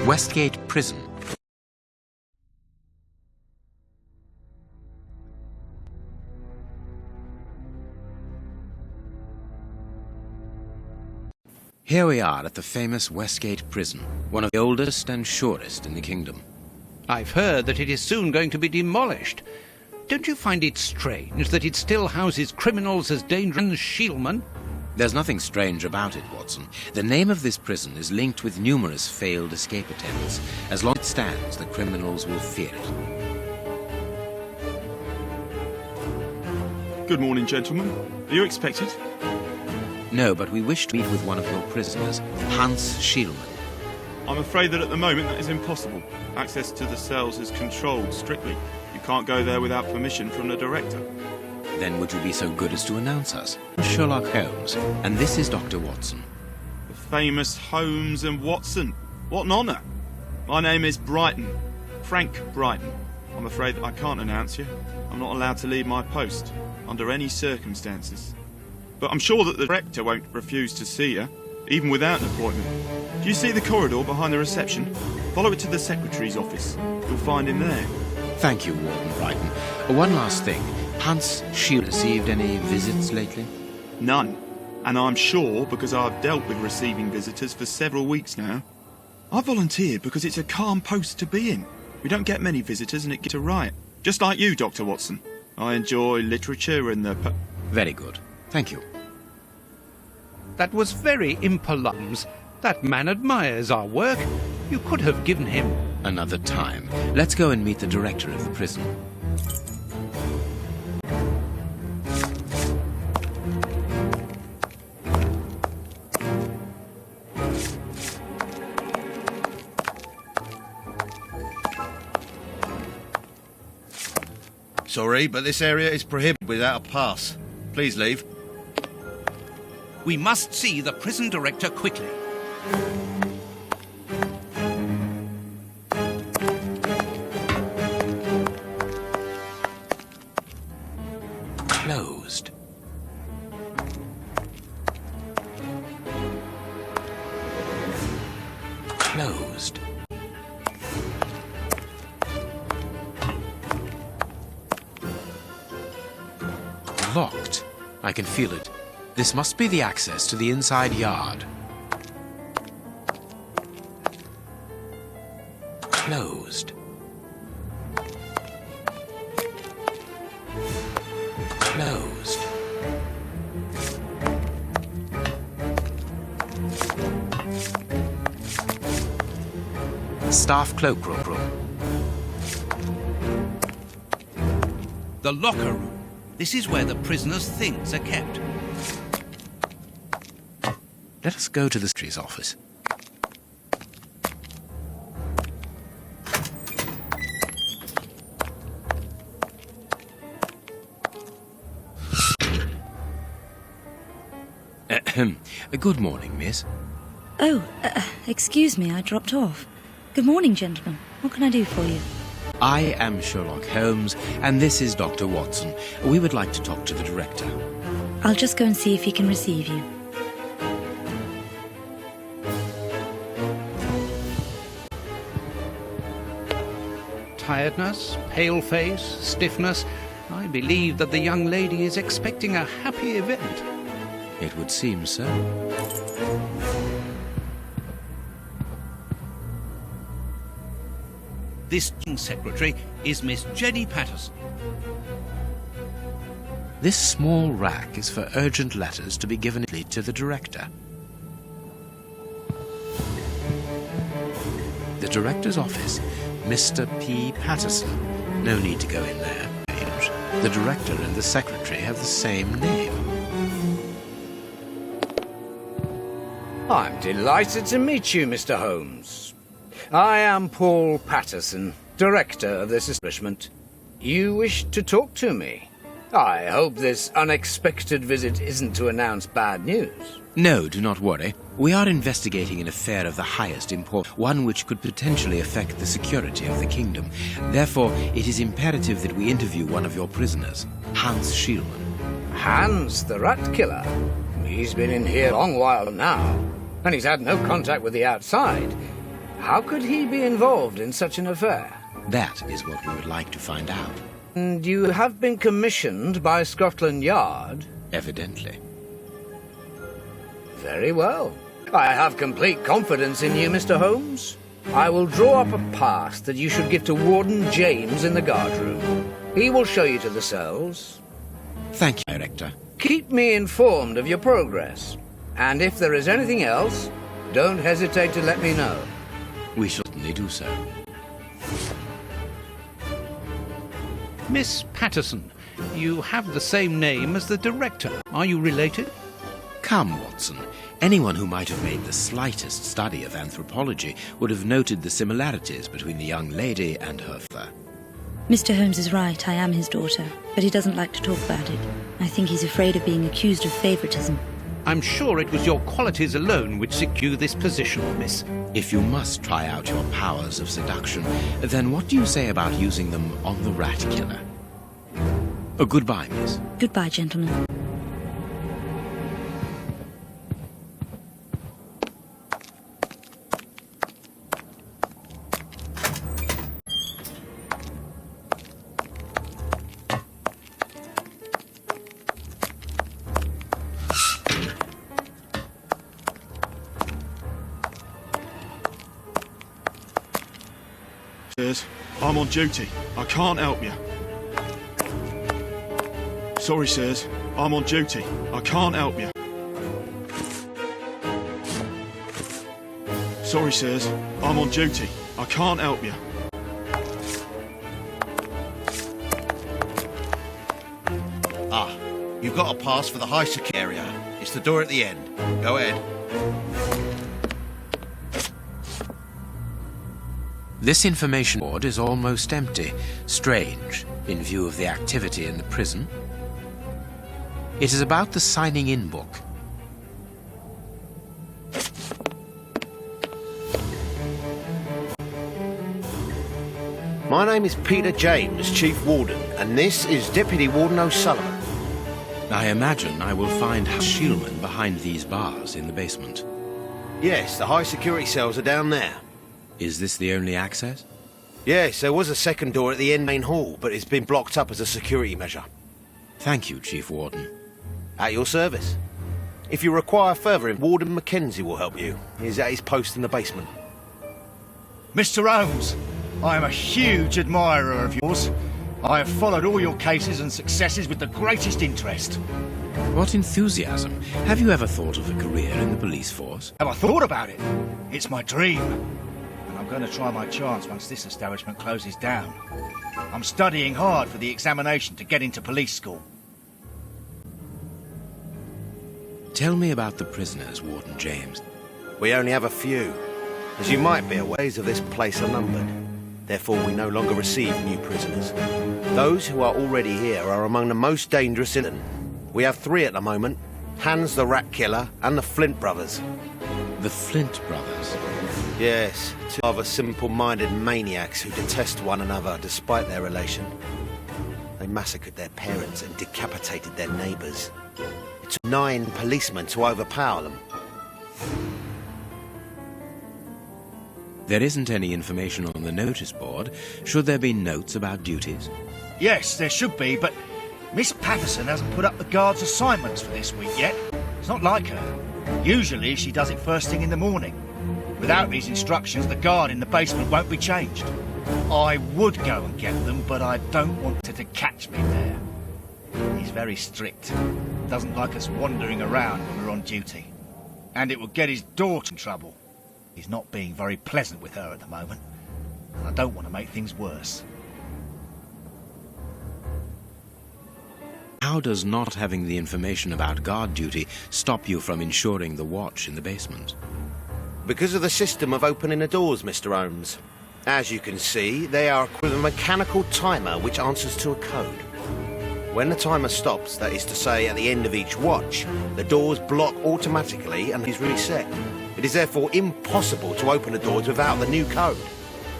Westgate Prison. Here we are at the famous Westgate Prison, one of the oldest and surest in the kingdom. I've heard that it is soon going to be demolished. Don't you find it strange that it still houses criminals as dangerous as Shielman? There's nothing strange about it, Watson. The name of this prison is linked with numerous failed escape attempts. As long as it stands, the criminals will fear it. Good morning, gentlemen. Are you expected? No, but we wish to meet with one of your prisoners, Hans Shielman. I'm afraid that at the moment that is impossible. Access to the cells is controlled strictly. You can't go there without permission from the director. Then would you be so good as to announce us? Sherlock Holmes, and this is Dr. Watson. The famous Holmes and Watson. What an honour. My name is Brighton. Frank Brighton. I'm afraid that I can't announce you. I'm not allowed to leave my post, under any circumstances. But I'm sure that the director won't refuse to see you, even without an appointment. Do you see the corridor behind the reception? Follow it to the secretary's office. You'll find him there. Thank you, Warden Brighton. One last thing. Hans Shielman received any visits lately? None. And I'm sure because I've dealt with receiving visitors for several weeks now. I volunteered because it's a calm post to be in. We don't get many visitors and it gets a riot. Just like you, Dr. Watson. I enjoy literature and the... Very good. Thank you. That was very impolite. That man admires our work. You could have given him... Another time. Let's go and meet the director of the prison. Sorry, but this area is prohibited without a pass. Please leave. We must see the prison director quickly. Closed. Closed. Locked. I can feel it. This must be the access to the inside yard. Closed. Closed. Staff cloakroom. The locker room. This is where the prisoners' things are kept. Let us go to the secretary's office. Good morning, miss. Oh, excuse me, I dropped off. Good morning, gentlemen. What can I do for you? I am Sherlock Holmes, and this is Dr. Watson. We would like to talk to the director. I'll just go and see if he can receive you. Tiredness, pale face, stiffness. I believe that the young lady is expecting a happy event. It would seem so. This secretary is Miss Jenny Patterson. This small rack is for urgent letters to be given to the director. The director's office, Mr. P. Patterson. No need to go in there. The director and the secretary have the same name. I'm delighted to meet you, Mr. Holmes. I am Paul Patterson, director of this establishment. You wish to talk to me? I hope this unexpected visit isn't to announce bad news. No, do not worry. We are investigating an affair of the highest importance, one which could potentially affect the security of the kingdom. Therefore, it is imperative that we interview one of your prisoners, Hans Shielman. Hans, the rat killer? He's been in here a long while now, and he's had no contact with the outside. How could he be involved in such an affair? That is what we would like to find out. And you have been commissioned by Scotland Yard? Evidently. Very well. I have complete confidence in you, Mr. Holmes. I will draw up a pass that you should give to Warden James in the guard room. He will show you to the cells. Thank you, Director. Keep me informed of your progress. And if there is anything else, don't hesitate to let me know. We shall certainly do so. Miss Patterson, you have the same name as the director. Are you related? Come, Watson. Anyone who might have made the slightest study of anthropology would have noted the similarities between the young lady and her father. Mr. Holmes is right, I am his daughter, but he doesn't like to talk about it. I think he's afraid of being accused of favoritism. I'm sure it was your qualities alone which secured you this position, miss. If you must try out your powers of seduction, then what do you say about using them on the rat killer? Goodbye, miss. Goodbye, gentlemen. Sirs, I'm on duty. I can't help you. Sorry, sirs. I'm on duty. I can't help you. Sorry, sirs. I'm on duty. I can't help you. Ah, you've got a pass for the high security area. It's the door at the end. Go ahead. This information board is almost empty. Strange, in view of the activity in the prison. It is about the signing-in book. My name is Peter James, Chief Warden, and this is Deputy Warden O'Sullivan. I imagine I will find Shielman behind these bars in the basement. Yes, the high security cells are down there. Is this the only access? Yes, there was a second door at the end main hall, but it's been blocked up as a security measure. Thank you, Chief Warden. At your service. If you require further, Warden Mackenzie will help you. He's at his post in the basement. Mr. Holmes, I am a huge admirer of yours. I have followed all your cases and successes with the greatest interest. What enthusiasm. Have you ever thought of a career in the police force? Have I thought about it? It's my dream. And I'm going to try my chance once this establishment closes down. I'm studying hard for the examination to get into police school. Tell me about the prisoners, Warden James. We only have a few. As you might be aware, days of this place are numbered. Therefore, we no longer receive new prisoners. Those who are already here are among the most dangerous in them. We have 3 at the moment. Hans the Rat Killer and the Flint Brothers. The Flint Brothers? Yes, 2 other simple-minded maniacs who detest one another despite their relation. They massacred their parents and decapitated their neighbours. It took 9 policemen to overpower them. There isn't any information on the notice board. Should there be notes about duties? Yes, there should be, but Miss Patterson hasn't put up the guard's assignments for this week yet. It's not like her. Usually she does it first thing in the morning. Without these instructions, the guard in the basement won't be changed. I would go and get them, but I don't want her to catch me there. He's very strict. Doesn't like us wandering around when we're on duty. And it would get his daughter in trouble. He's not being very pleasant with her at the moment. And I don't want to make things worse. How does not having the information about guard duty stop you from ensuring the watch in the basement? Because of the system of opening the doors, Mr. Holmes. As you can see, they are equipped with a mechanical timer which answers to a code. When the timer stops, that is to say at the end of each watch, the doors block automatically and is reset. It is therefore impossible to open the doors without the new code.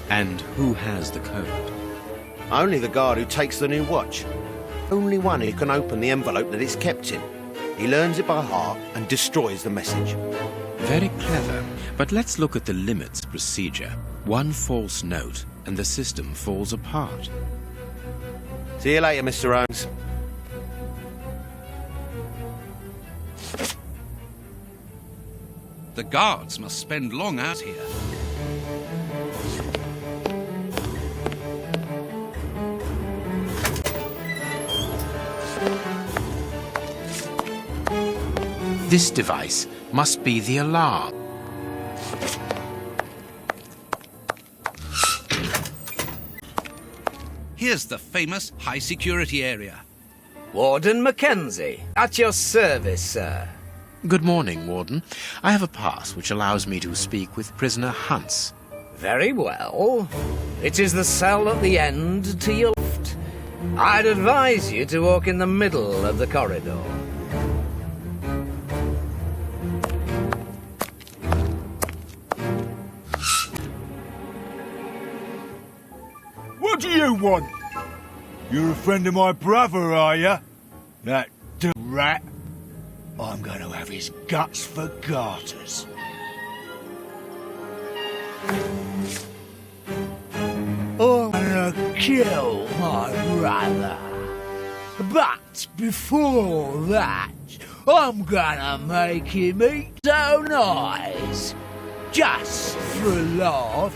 And who has the code? Only the guard who takes the new watch. Only one who can open the envelope that it's kept in. He learns it by heart and destroys the message. Very clever. But let's look at the limits procedure. One false note, and the system falls apart. See you later, Mr. Holmes. The guards must spend long out here. This device must be the alarm. Here's the famous high-security area. Warden Mackenzie, at your service, sir. Good morning, Warden. I have a pass which allows me to speak with prisoner Hunts. Very well. It is the cell at the end to your left. I'd advise you to walk in the middle of the corridor. What do you want? You're a friend of my brother, are you? That rat? I'm going to have his guts for garters. I'm going to kill my brother. But before that, I'm going to make him eat own eyes. Just for a laugh.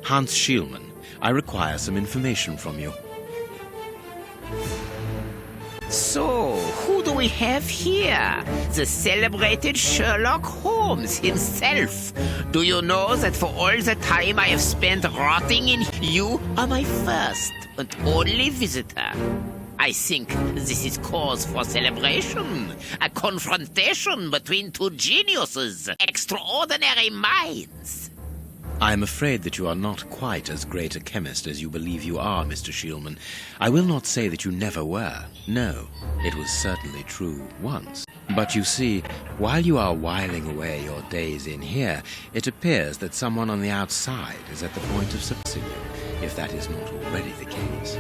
Hans Schielman, I require some information from you. So, who do we have here? The celebrated Sherlock Holmes himself. Do you know that for all the time I have spent rotting in, you are my first and only visitor? I think this is cause for celebration. A confrontation between two geniuses, extraordinary minds. I am afraid that you are not quite as great a chemist as you believe you are, Mr. Schielman. I will not say that you never were. No, it was certainly true once. But you see, while you are whiling away your days in here, it appears that someone on the outside is at the point of suppressing you, if that is not already the case.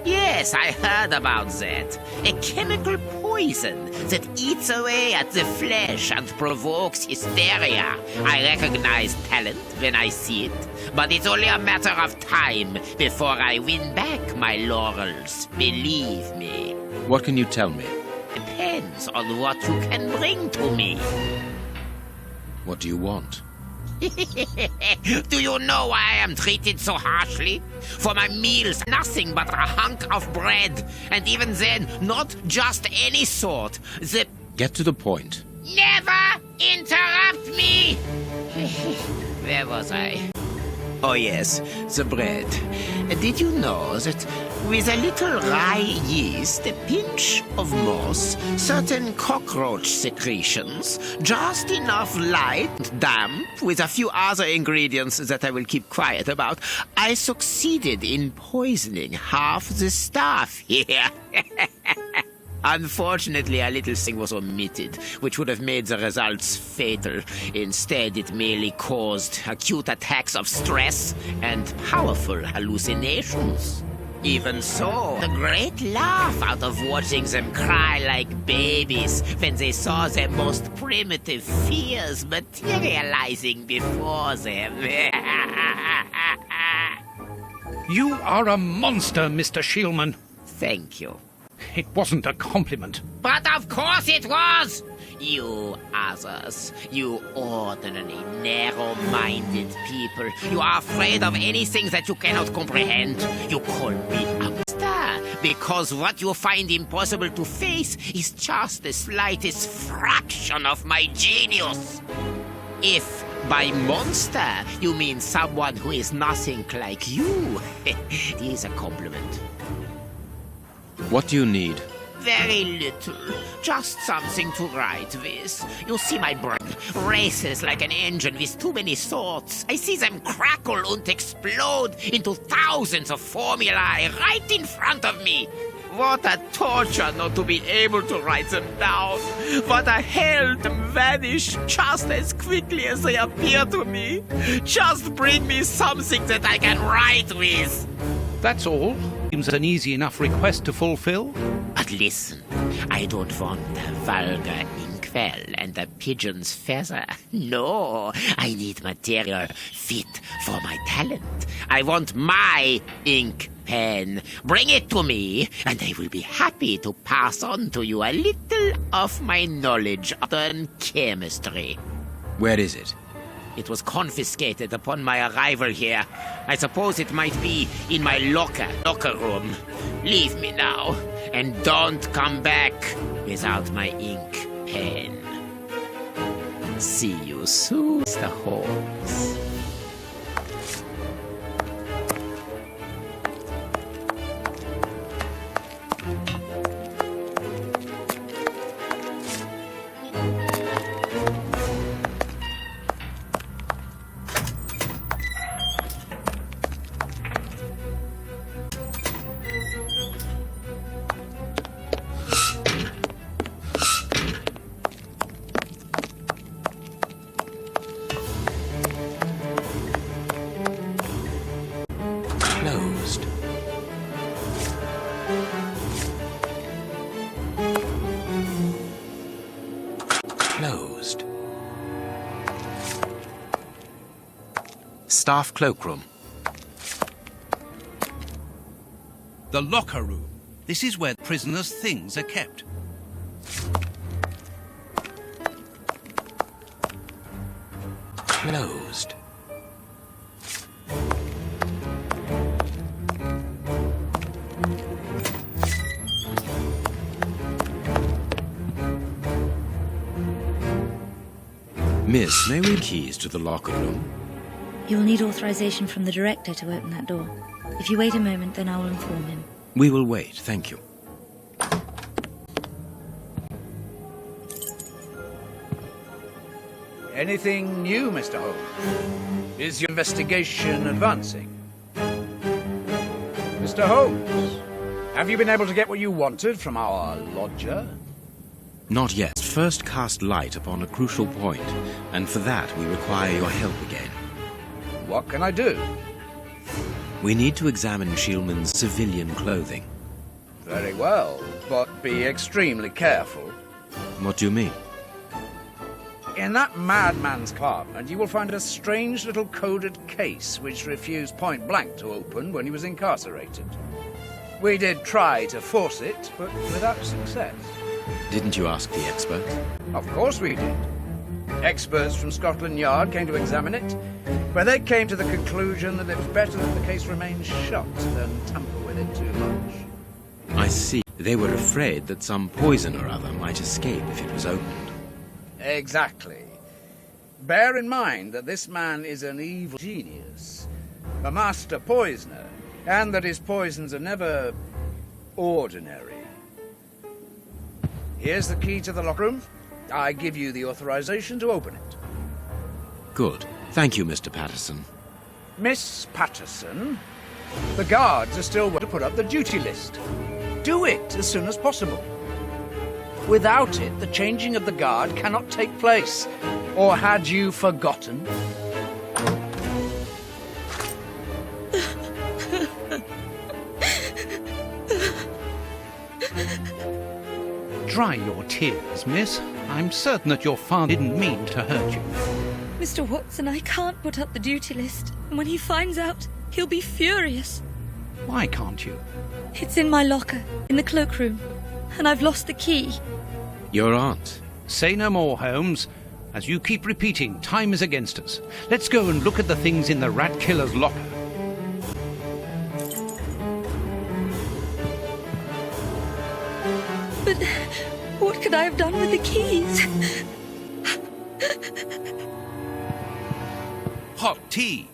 Yes, I heard about that. A chemical poison that eats away at the flesh and provokes hysteria. I recognize talent when I see it, but it's only a matter of time before I win back my laurels. Believe me. What can you tell me? Depends on what you can bring to me. What do you want? Do you know why I am treated so harshly? For my meals, nothing but a hunk of bread. And even then, not just any sort. Get to the point. Never interrupt me! Where was I? Oh yes, the bread. Did you know that with a little rye yeast, a pinch of moss, certain cockroach secretions, just enough light, damp, with a few other ingredients that I will keep quiet about, I succeeded in poisoning half the staff here. Unfortunately, a little thing was omitted, which would have made the results fatal. Instead, it merely caused acute attacks of stress and powerful hallucinations. Even so, the great laugh out of watching them cry like babies when they saw their most primitive fears materializing before them. You are a monster, Mr. Schielman. Thank you. It wasn't a compliment. But of course it was! You others, you ordinary, narrow-minded people, you are afraid of anything that you cannot comprehend. You call me a monster because what you find impossible to face is just the slightest fraction of my genius. If by monster you mean someone who is nothing like you, it is a compliment. What do you need? Very little. Just something to write with. You see my brain races like an engine with too many thoughts. I see them crackle and explode into thousands of formulae right in front of me. what a torture not to be able to write them down. What a hell to vanish just as quickly as they appear to me. Just bring me something that I can write with. That's all. Seems an easy enough request to fulfill. But listen, I don't want the vulgar inkwell and the pigeon's feather. No, I need material fit for my talent. I want my ink pen. Bring it to me, and I will be happy to pass on to you a little of my knowledge of chemistry. Where is it? It was confiscated upon my arrival here. I suppose it might be in my locker room. Leave me now, and don't come back without my ink pen. See you soon, Mr. Holmes. Closed. Closed. Staff cloakroom. The locker room. This is where prisoners' things are kept. Closed. Miss, may we keys to the locker room? You'll need authorization from the director to open that door. If you wait a moment, then I will inform him. We will wait, thank you. Anything new, Mr. Holmes? Is your investigation advancing? Mr. Holmes, have you been able to get what you wanted from our lodger? Not yet. First cast light upon a crucial point, and for that we require your help again. What can I do? We need to examine Shieldman's civilian clothing. Very well, but be extremely careful. What do you mean? In that madman's compartment, you will find a strange little coded case which refused point blank to open when he was incarcerated. We did try to force it, but without success. Didn't you ask the expert? Of course we did. Experts from Scotland Yard came to examine it, but they came to the conclusion that it was better that the case remained shut than tamper with it too much. I see. They were afraid that some poison or other might escape if it was opened. Exactly. Bear in mind that this man is an evil genius, a master poisoner, and that his poisons are never ordinary. Here's the key to the locker room. I give you the authorization to open it. Good. Thank you, Mr. Patterson. Miss Patterson, the guards are still to put up the duty list. Do it as soon as possible. Without it, the changing of the guard cannot take place. Or had you forgotten? Dry your tears, miss. I'm certain that your father didn't mean to hurt you. Mr. Watson, I can't put up the duty list. And when he finds out, he'll be furious. Why can't you? It's in my locker, in the cloakroom. And I've lost the key. Your aunt. Say no more, Holmes. As you keep repeating, time is against us. Let's go and look at the things in the rat killer's locker. But what could I have done with the keys? Hot tea.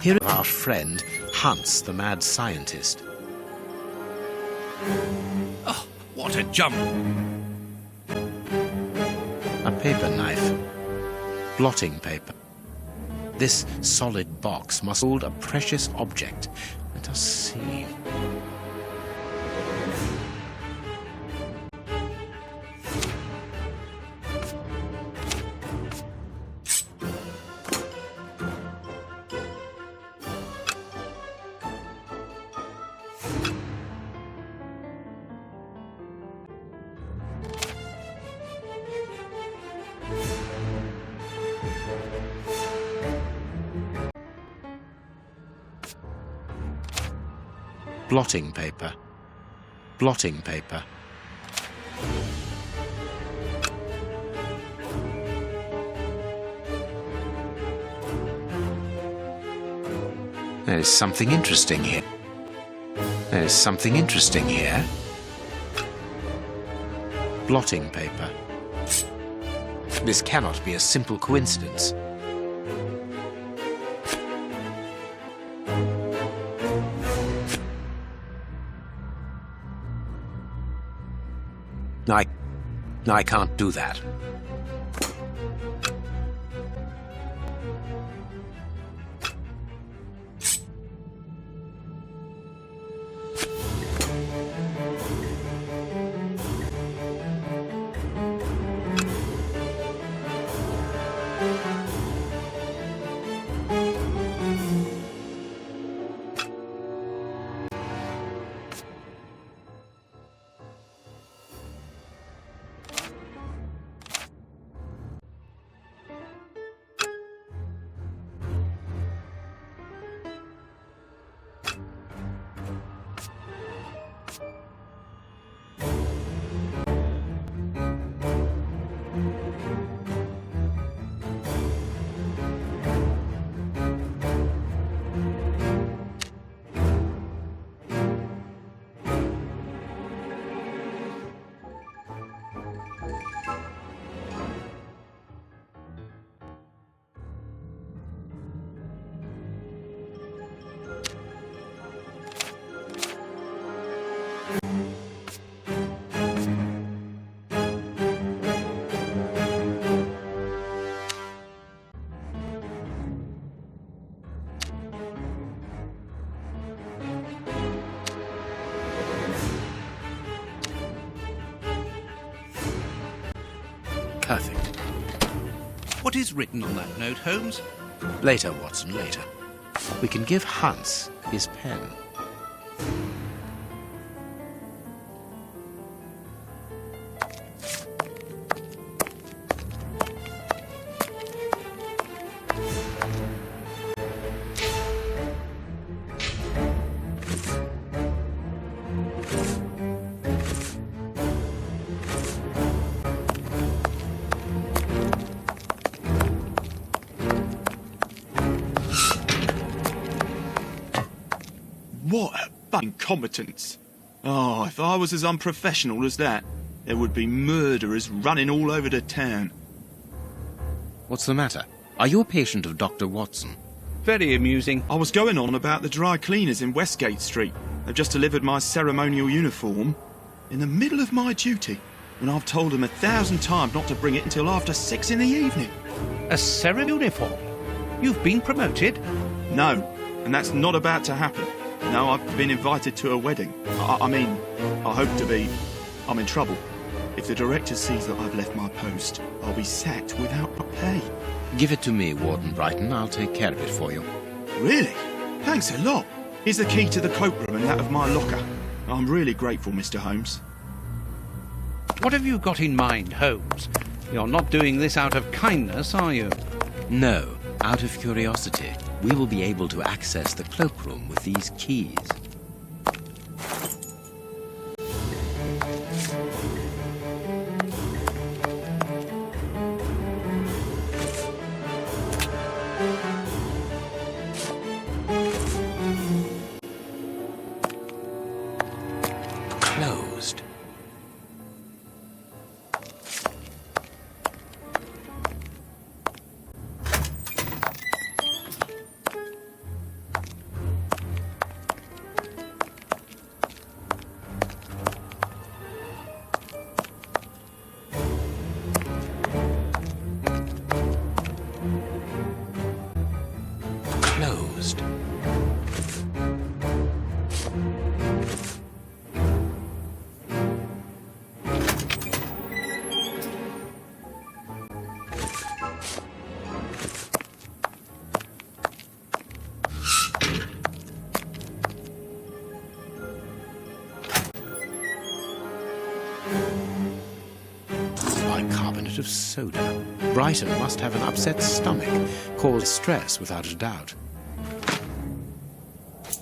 Here is our friend, Hans, the mad scientist. Oh, what a jump! A paper knife. Blotting paper. This solid box must hold a precious object. Let us see. Blotting paper. Blotting paper. There is something interesting here. There is something interesting here. Blotting paper. This cannot be a simple coincidence. I can't do that. Perfect. What is written on that note, Holmes? Later, Watson, later. We can give Hans his pen. What a incompetence. Oh, if I was as unprofessional as that, there would be murderers running all over the town. What's the matter? Are you a patient of Dr. Watson? Very amusing. I was going on about the dry cleaners in Westgate Street. They've just delivered my ceremonial uniform in the middle of my duty, when I've told them 1,000 times not to bring it until after 6 in the evening. A ceremonial uniform? You've been promoted? No, and that's not about to happen. No, I've been invited to a wedding. I mean, I hope to be. I'm in trouble. If the director sees that I've left my post, I'll be sacked without pay. Give it to me, Warden Brighton. I'll take care of it for you. Really? Thanks a lot. Here's the key to the cloakroom and that of my locker. I'm really grateful, Mr. Holmes. What have you got in mind, Holmes? You're not doing this out of kindness, are you? No, out of curiosity. We will be able to access the cloakroom with these keys. Closed. Bicarbonate of soda. Brighton must have an upset stomach, caused stress without a doubt.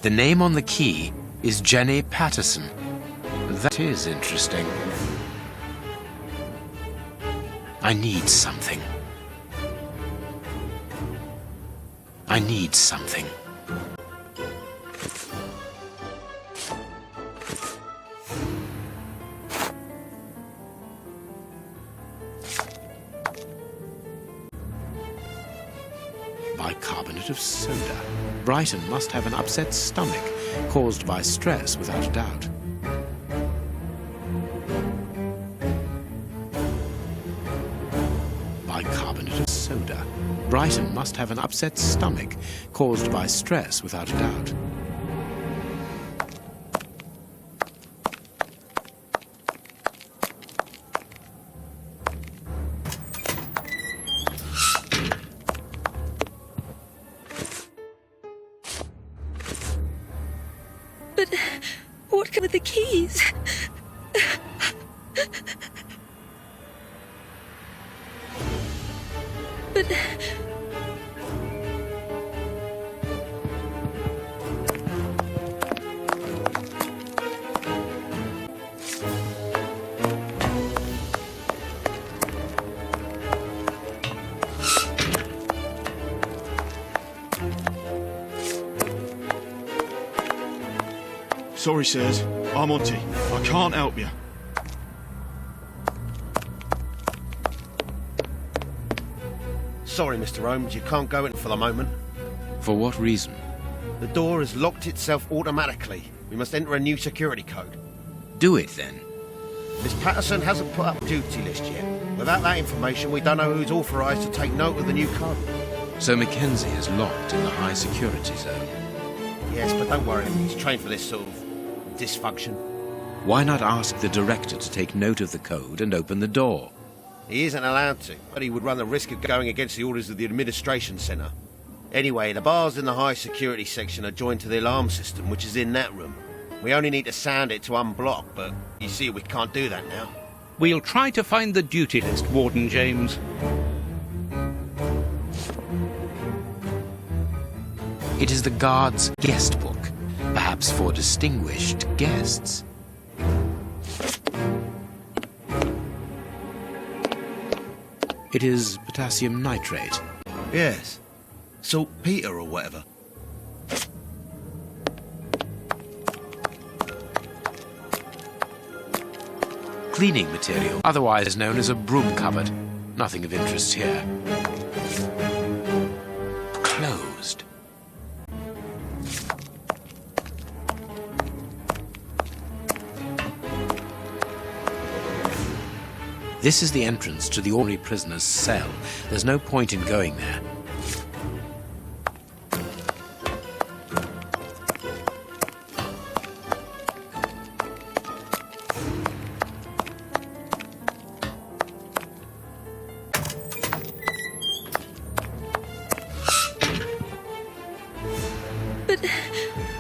The name on the key is Jenny Patterson. That is interesting. I need something. I need something. Bicarbonate of soda. Brighton must have an upset stomach, caused by stress without a doubt. Bicarbonate of soda. Brighton must have an upset stomach, caused by stress without a doubt. But what come with the keys? But... Sorry, sirs. I'm Monty. I can't help you. Sorry, Mr. Holmes, you can't go in for the moment. For what reason? The door has locked itself automatically. We must enter a new security code. Do it then. Miss Patterson hasn't put up a duty list yet. Without that information, we don't know who's authorised to take note of the new code. So Mackenzie is locked in the high security zone. Yes, but don't worry, he's trained for this sort of dysfunction. Why not ask the director to take note of the code and open the door? He isn't allowed to, but he would run the risk of going against the orders of the administration centre. Anyway, the bars in the high security section are joined to the alarm system, which is in that room. We only need to sound it to unblock, but you see we can't do that now. We'll try to find the duty list, Warden James. It is the guard's guest book, perhaps for distinguished guests. It is potassium nitrate. Yes. Saltpeter or whatever. Cleaning material, otherwise known as a broom cupboard. Nothing of interest here. Closed. This is the entrance to the ordinary prisoner's cell. There's no point in going there. But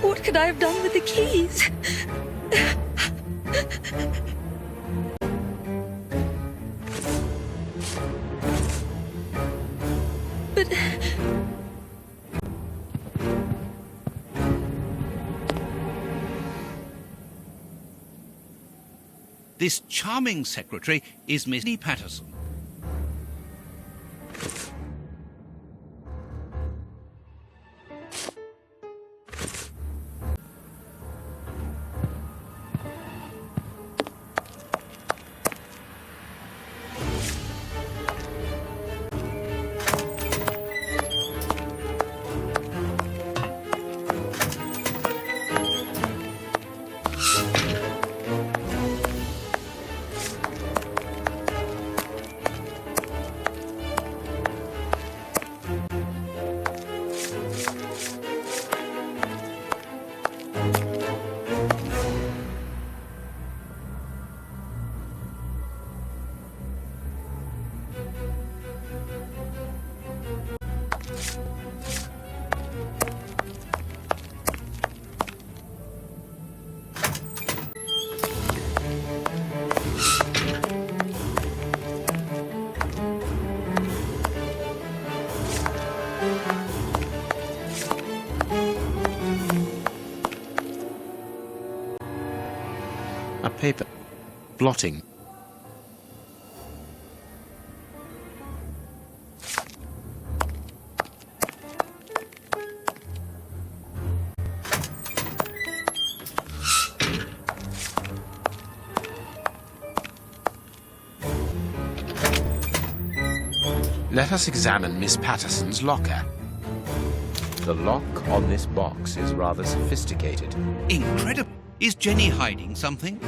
what could I have done with the keys? But... This charming secretary is Miss Patterson. paper. Blotting. Let us examine Miss Patterson's locker. The lock on this box is rather sophisticated. Incredible. Is Jenny hiding something?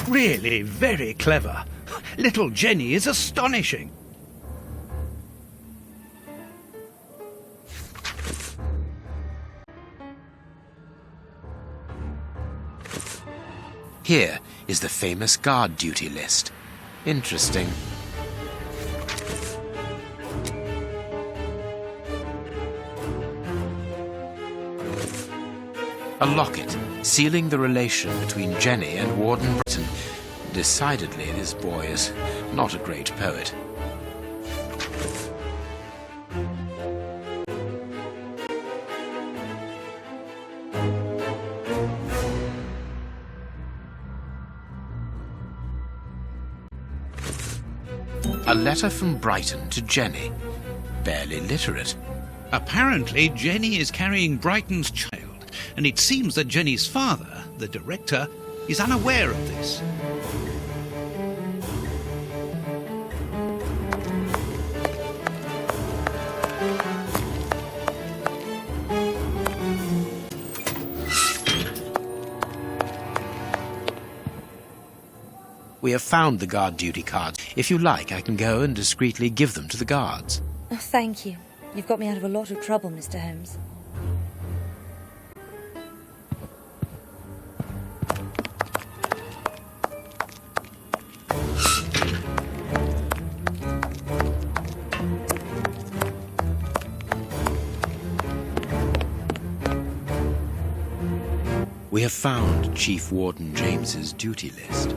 Really very clever. Little Jenny is astonishing. Here is the famous guard duty list. Interesting. A locket, sealing the relation between Jenny and Warden Britton. Decidedly, this boy is not a great poet. A letter from Brighton to Jenny. Barely literate. Apparently, Jenny is carrying Brighton's child, and it seems that Jenny's father, the director, is unaware of this. We have found the guard duty cards. If you like, I can go and discreetly give them to the guards. Oh, thank you. You've got me out of a lot of trouble, Mr. Holmes. We have found Chief Warden James's duty list.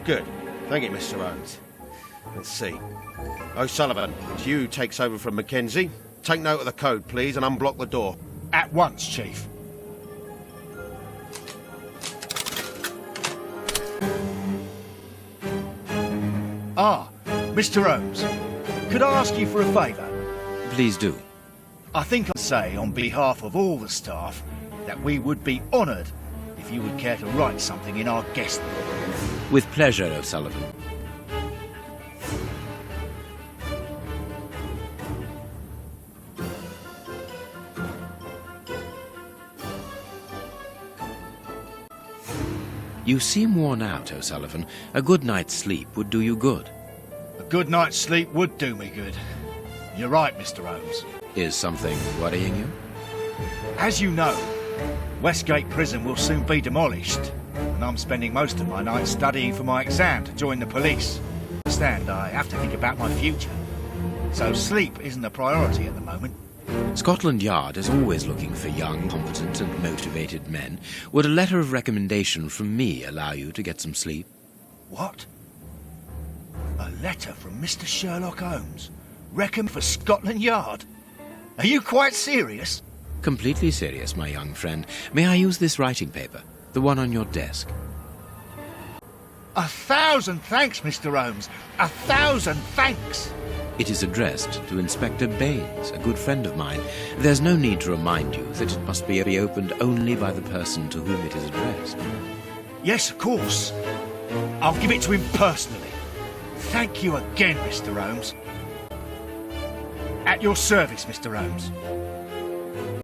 Good. Thank you, Mr. Holmes. Let's see. O'Sullivan, it's you takes over from Mackenzie. Take note of the code, please, and unblock the door. At once, Chief. Ah, Mr. Holmes, could I ask you for a favour? Please do. I think I'd say, on behalf of all the staff, that we would be honoured if you would care to write something in our guest book. With pleasure, O'Sullivan. You seem worn out, O'Sullivan. A good night's sleep would do you good. A good night's sleep would do me good. You're right, Mr. Holmes. Is something worrying you? As you know, Westgate Prison will soon be demolished, and I'm spending most of my nights studying for my exam to join the police. Understand, I have to think about my future. So sleep isn't a priority at the moment. Scotland Yard is always looking for young, competent and motivated men. Would a letter of recommendation from me allow you to get some sleep? What? A letter from Mr. Sherlock Holmes? Recommend for Scotland Yard? Are you quite serious? Completely serious, my young friend. May I use this writing paper? The one on your desk. 1,000 thanks, Mr. Holmes. 1,000 thanks. It is addressed to Inspector Baines, a good friend of mine. There's no need to remind you that it must be opened only by the person to whom it is addressed. Yes, of course. I'll give it to him personally. Thank you again, Mr. Holmes. At your service, Mr. Holmes.